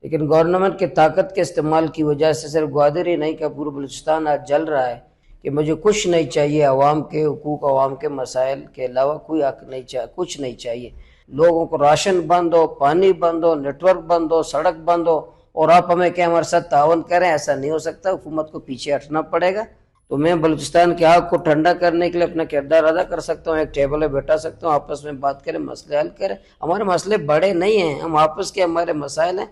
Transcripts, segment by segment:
لیکن گورنمنٹ کے طاقت کے استعمال کی وجہ سے صرف گوادر ہی نہیں کہ پورا بلوچستان آج جل رہا ہے کہ مجھے کچھ نہیں چاہیے، عوام کے حقوق، عوام کے مسائل کے علاوہ کوئی حق نہیں چاہیے، کچھ نہیں چاہیے۔ لوگوں کو راشن بند ہو، پانی بند ہو، نیٹ ورک بند ہو، سڑک بند ہو، اور آپ ہمیں کہ ہمارے ساتھ تعاون کریں، ایسا نہیں ہو سکتا۔ حکومت کو پیچھے ہٹنا پڑے گا۔ تو میں بلوچستان کے آگ کو ٹھنڈا کرنے کے لیے اپنا کردار ادا کر سکتا ہوں، ایک ٹیبل پہ بیٹھا سکتا ہوں، آپس میں بات کریں، مسئلے حل کریں۔ ہمارے مسئلے بڑے نہیں ہیں، ہم آپس کے ہمارے مسائل ہیں۔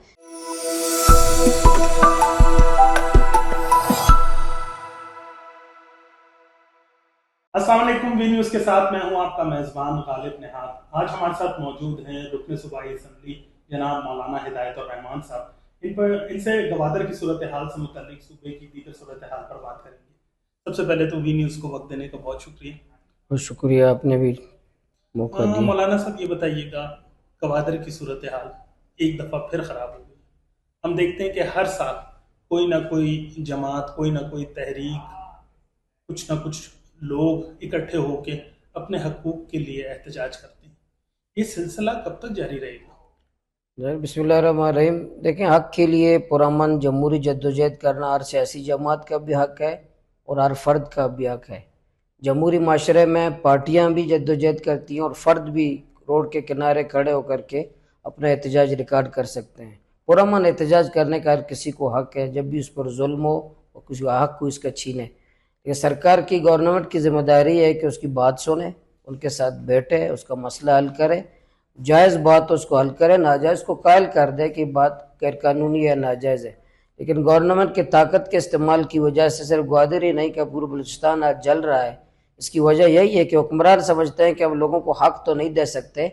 السلام علیکم، وی نیوز کے ساتھ میں ہوں آپ کا میزبان غالب نہاد۔ آج ہمارے ساتھ موجود ہیں رکن صوبائی اسمبلی جناب مولانا ہدایت الرحمان صاحب۔ ان سے گوادر کی صورتحال سے متعلق صوبے کی دیگر صورتحال پر بات کریں گے۔ سب سے پہلے تو وی نیوز کو وقت دینے کا بہت شکریہ۔ بہت شکریہ، آپ نے بھی موقع دیا۔ مولانا صاحب یہ بتائیے گا، گوادر کی صورتحال ایک دفعہ پھر خراب ہو گئی۔ ہم دیکھتے ہیں کہ ہر سال کوئی نہ کوئی جماعت، کوئی نہ کوئی تحریک، کچھ نہ کچھ لوگ اکٹھے ہو کے اپنے حقوق کے لیے احتجاج کرتے ہیں۔ یہ سلسلہ کب تک جاری رہے گا؟ بسم اللہ الرحمن الرحیم۔ دیکھیں، حق کے لیے پرامن جمہوری جدوجہد کرنا ہر سیاسی جماعت کا بھی حق ہے اور ہر فرد کا بھی حق ہے۔ جمہوری معاشرے میں پارٹیاں بھی جدوجہد کرتی ہیں اور فرد بھی روڈ کے کنارے کھڑے ہو کر کے اپنا احتجاج ریکارڈ کر سکتے ہیں۔ پرامن احتجاج کرنے کا ہر کسی کو حق ہے، جب بھی اس پر ظلم ہو اور کسی حق کو اس کا چھینے۔ یہ سرکار کی، گورنمنٹ کی ذمہ داری ہے کہ اس کی بات سنے، ان کے ساتھ بیٹھے، اس کا مسئلہ حل کرے، جائز بات اس کو حل کرے، ناجائز کو قائل کر دے کہ بات غیر قانونی ہے، ناجائز ہے۔ لیکن گورنمنٹ کے طاقت کے استعمال کی وجہ سے صرف گوادر ہی نہیں کہ پورا بلوچستان آج جل رہا ہے۔ اس کی وجہ یہی ہے کہ حکمران سمجھتے ہیں کہ ہم لوگوں کو حق تو نہیں دے سکتے،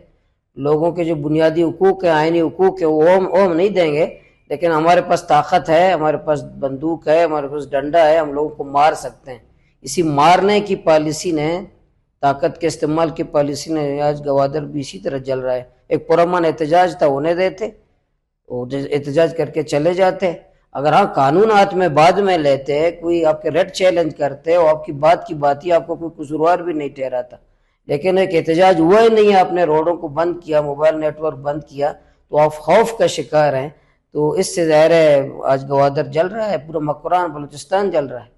لوگوں کے جو بنیادی حقوق ہیں، آئینی حقوق ہیں، وہ ہم نہیں دیں گے، لیکن ہمارے پاس طاقت ہے، ہمارے پاس بندوق ہے، ہمارے پاس ڈنڈا ہے، ہم لوگوں کو مار سکتے ہیں۔ اسی مارنے کی پالیسی نے، طاقت کے استعمال کی پالیسی نے آج گوادر بھی اسی طرح جل رہا ہے۔ ایک پرامن احتجاج تھا، ہونے دیتے، وہ احتجاج کر کے چلے جاتے۔ اگر ہاں قانون ہاتھ میں بعد میں لیتے، کوئی آپ کے ریٹ چیلنج کرتے اور آپ کی بات ہی آپ کو کوئی قصوروار بھی نہیں ٹھہراتا، لیکن ایک احتجاج ہوا ہی نہیں ہے، آپ نے روڈوں کو بند کیا، موبائل نیٹ ورک بند کیا، تو آپ خوف کا شکار ہیں۔ تو اس سے ظاہر ہے آج گوادر جل رہا ہے، پورا مکران بلوچستان جل رہا ہے۔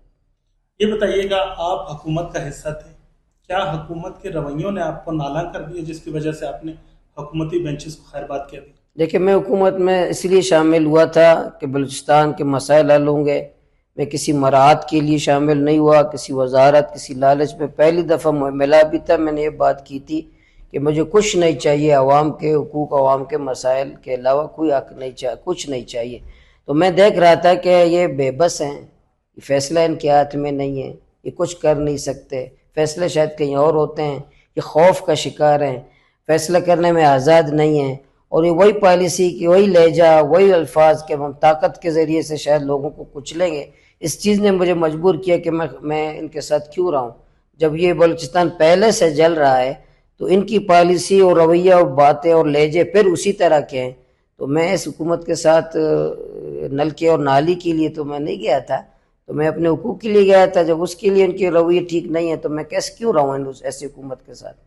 یہ بتائیے گا، آپ حکومت کا حصہ تھے، کیا حکومت کے رویوں نے آپ کو نالاں کر دیا جس کی وجہ سے آپ نے حکومتی بینچز کو خیر بات کہہ دی؟ دیکھیں، میں حکومت میں اس لیے شامل ہوا تھا کہ بلوچستان کے مسائل حل ہوں گے۔ میں کسی مراعات کے لیے شامل نہیں ہوا، کسی وزارت، کسی لالچ میں۔ پہلی دفعہ ملا بھی تھا، میں نے یہ بات کی تھی کہ مجھے کچھ نہیں چاہیے، عوام کے حقوق، عوام کے مسائل کے علاوہ کوئی حق نہیں چاہیے، کچھ نہیں چاہیے۔ تو میں دیکھ رہا تھا کہ یہ بے بس ہیں، یہ فیصلہ ان کے ہاتھ میں نہیں ہے، یہ کچھ کر نہیں سکتے، فیصلے شاید کہیں اور ہوتے ہیں، یہ خوف کا شکار ہیں، فیصلہ کرنے میں آزاد نہیں ہیں، اور یہ وہی پالیسی کی، وہی لہجہ، وہی الفاظ کہ ہم طاقت کے ذریعے سے شاید لوگوں کو کچلیں گے۔ اس چیز نے مجھے مجبور کیا کہ میں ان کے ساتھ کیوں رہا ہوں۔ جب یہ بلوچستان پہلے سے جل رہا ہے تو ان کی پالیسی اور رویہ اور باتیں اور لہجے پھر اسی طرح کے ہیں، تو میں اس حکومت کے ساتھ نلکے اور نالی کے لیے تو میں نہیں گیا تھا، تو میں اپنے حقوق کے لیے گیا تھا۔ جب اس کے لیے ان کے رویے ٹھیک نہیں ہے تو میں کیسے کیوں رہا ہوں ایسی حکومت کے ساتھ۔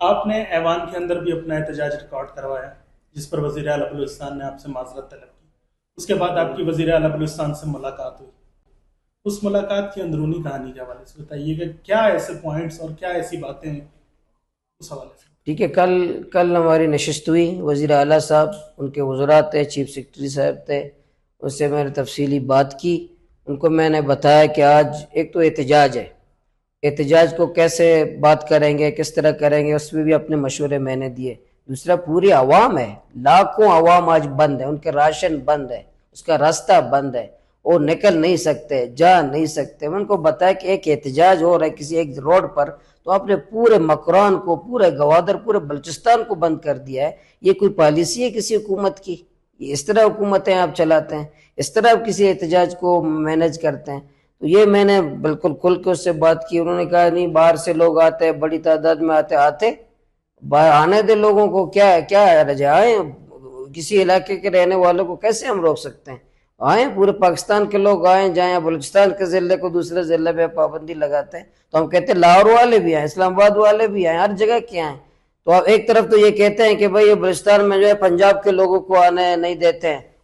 آپ نے ایوان کے اندر بھی اپنا احتجاج ریکارڈ کروایا، جس پر وزیر اعلیٰ بلوچستان نے آپ سے معذرت طلب کی۔ اس کے بعد آپ کی وزیر اعلیٰ بلوچستان سے ملاقات ہوئی۔ اس ملاقات کی اندرونی کہانی کے حوالے سے بتائیے کہ کیا ایسے پوائنٹس اور کیا ایسی باتیں ہیں اس حوالے سے؟ ٹھیک ہے، کل ہماری نشست ہوئی، وزیر اعلیٰ صاحب، ان کے وزراء تھے، چیف سیکرٹری صاحب تھے، اس سے میں نے تفصیلی بات کی۔ ان کو میں نے بتایا کہ آج ایک تو احتجاج ہے، احتجاج کو کیسے بات کریں گے، کس طرح کریں گے، اس میں بھی اپنے مشورے میں نے دیے۔ دوسرا، پوری عوام ہے، لاکھوں عوام آج بند ہے، ان کے راشن بند ہے، اس کا راستہ بند ہے، وہ نکل نہیں سکتے، جا نہیں سکتے۔ میں ان کو بتایا کہ ایک احتجاج ہو رہا ہے کسی ایک روڈ پر، تو آپ نے پورے مکران کو، پورے گوادر، پورے بلوچستان کو بند کر دیا ہے۔ یہ کوئی پالیسی ہے کسی حکومت کی؟ یہ اس طرح حکومتیں آپ چلاتے ہیں؟ اس طرح آپ کسی احتجاج کو مینج کرتے ہیں؟ تو یہ میں نے بالکل کھل کے اس سے بات کی۔ انہوں نے کہا نہیں، باہر سے لوگ آتے ہیں، بڑی تعداد میں آتے باہر آنے دے لوگوں کو، کیا حرج ہے، آئیں، کسی علاقے کے رہنے والوں کو کیسے ہم روک سکتے ہیں؟ آئیں، پورے پاکستان کے لوگ آئیں جائیں، بلوچستان کے ضلع کو دوسرے ضلع پہ پابندی لگاتے ہیں، تو ہم کہتے ہیں لاہور والے بھی آئیں، اسلام آباد والے بھی آئیں، ہر جگہ کے آئیں۔ تو آپ ایک طرف تو یہ کہتے ہیں کہ بھئی بلوچستان میں جو ہے پنجاب کے لوگوں کو آنے نہیں دیتے ہیں،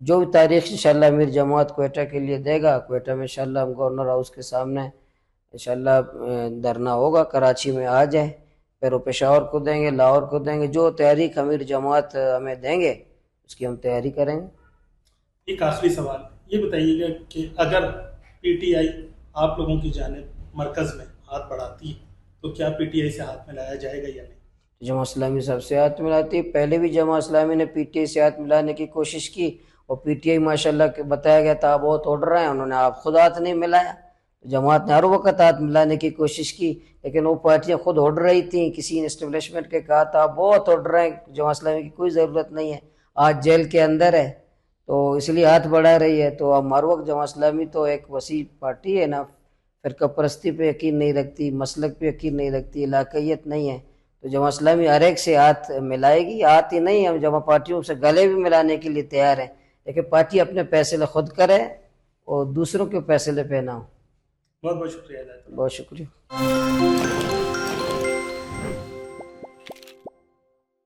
جو بھی تاریخ انشاءاللہ امیر جماعت کوئٹہ کے لیے دے گا، کوئٹہ میں انشاءاللہ ہم گورنر ہاؤس کے سامنے انشاءاللہ دھرنا ہوگا، کراچی میں آ جائے، پھر وہ پشاور کو دیں گے، لاہور کو دیں گے، جو تحریک امیر جماعت ہمیں دیں گے اس کی ہم تیاری کریں گے۔ ایک آخری سوال یہ بتائیے گا کہ اگر پی ٹی آئی آپ لوگوں کی جانب مرکز میں ہاتھ بڑھاتی ہے تو کیا پی ٹی آئی سے ہاتھ ملایا جائے گا یا نہیں؟ جماعت اسلامی سب سے ہاتھ ملاتی ہے، پہلے بھی جماعت اسلامی نے پی ٹی آئی سے ہاتھ ملانے کی کوشش کی، اور پی ٹی آئی ماشاءاللہ بتایا گیا تھا بہت آرڈر ہیں، انہوں نے آپ خود ہاتھ نہیں ملایا۔ جماعت نے ہر وقت ہاتھ ملانے کی کوشش کی، لیکن وہ پارٹیاں خود اڑ رہی تھیں، کسی نے اسٹیبلشمنٹ کے کہا تھا بہت آرڈر ہیں، جماعت اسلامی کی کوئی ضرورت نہیں ہے، آج جیل کے اندر ہے، تو اس لیے ہاتھ بڑھا رہی ہے۔ تو ہم ہر وقت جماعت اسلامی تو ایک وسیع پارٹی ہے نا، فرقہ پرستی پہ یقین نہیں رکھتی، مسلک پہ یقین نہیں رکھتی، علاقائیت نہیں ہے، تو جماعت اسلامی ہر ایک سے ہاتھ ملائے گی۔ ہاتھ ہی نہیں، ہم جماعت پارٹیوں سے گلے بھی ملانے کے لیے تیار ہیں، لیکن پارٹی اپنے فیصلے خود کرے اور دوسروں کے فیصلے پہ نہ ہو۔ بہت بہت شکریہ ہدایت اللہ۔ بہت شکریہ۔